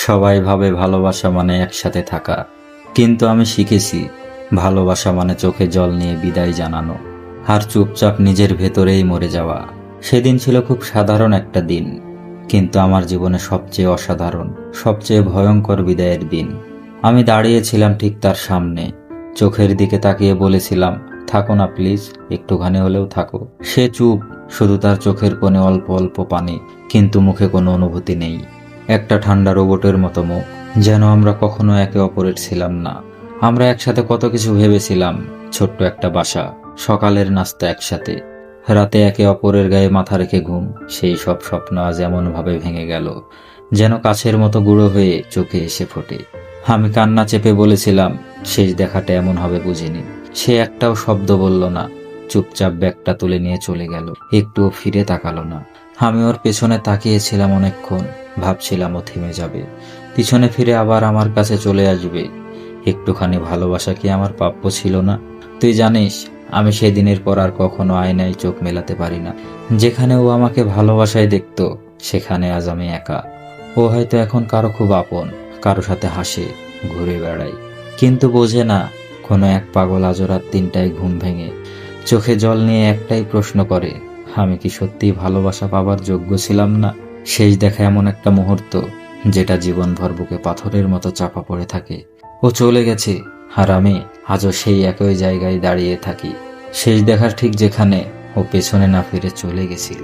সবাই ভাবে ভালোবাসা মানে একসাথে থাকা, কিন্তু আমি শিখেছি ভালোবাসা মানে চোখে জল নিয়ে বিদায় জানানো আর চুপচাপ নিজের ভেতরেই মরে যাওয়া। সেদিন ছিল খুব সাধারণ একটা দিন, কিন্তু আমার জীবনে সবচেয়ে অসাধারণ, সবচেয়ে ভয়ঙ্কর বিদায়ের দিন। আমি দাঁড়িয়েছিলাম ঠিক তার সামনে, চোখের দিকে তাকিয়ে বলেছিলাম, থাকো না প্লিজ, একটুখানি হলেও থাকো। সে চুপ, শুধু তার চোখের কোণে অল্প অল্প পানি, কিন্তু মুখে কোনো অনুভূতি নেই। একটা ঠান্ডা রোবটের মতো মুখ, যেন আমরা কখনো একে অপরের ছিলাম না। আমরা একসাথে কত কিছু ভেবেছিলাম, ছোট্ট একটা বাসা, সকালের নাস্তা একসাথে, রাতে একে অপরের গায়ে মাথা রেখে ঘুম। সেই সব স্বপ্ন আজ এমনভাবে ভেঙে গেল, যেন কাছের মতো গুঁড়ো হয়ে চোখে এসে ফোটে। আমি কান্না চেপে বলেছিলাম, শেষ দেখাটা এমন হবে বুঝিনি। সে একটাও শব্দ বলল না, চুপচাপ ব্যাগটা তুলে নিয়ে চলে গেল, একটুও ফিরে তাকালো না। আমি ওর পেছনে তাকিয়েছিলাম অনেকক্ষণ, ভাবছিলাম ও থেমে যাবে, পিছনে ফিরে আবার আমার কাছে চলে আসবে। একটুখানি ভালোবাসা কি আমার প্রাপ্য ছিল না? তুই জানিস, আমি সেদিনের পর আর কখনো আয়নায় চোখ মেলাতে পারি না। যেখানে ও আমাকে ভালোবাসায় দেখতো, সেখানে আজ আমি একা। ও হয়তো এখন কারো খুব আপন, কারো সাথে হাসে, ঘুরে বেড়ায়, কিন্তু বোঝে না কোনো এক পাগল আজ রাত 3টায় ঘুম ভেঙে চোখে জল নিয়ে একটাই প্রশ্ন করে, আমি কি সত্যিই ভালোবাসা পাবার যোগ্য ছিলাম না? শেষ দেখা এমন একটা মুহূর্ত, যেটা জীবনভর বুকে পাথরের মতো চাপা পড়ে থাকে। ও চলে গেছে, আর আমি আজও সেই একই জায়গায় দাঁড়িয়ে থাকি, শেষ দেখার ঠিক যেখানে ও পেছনে না ফিরে চলে গেছিল।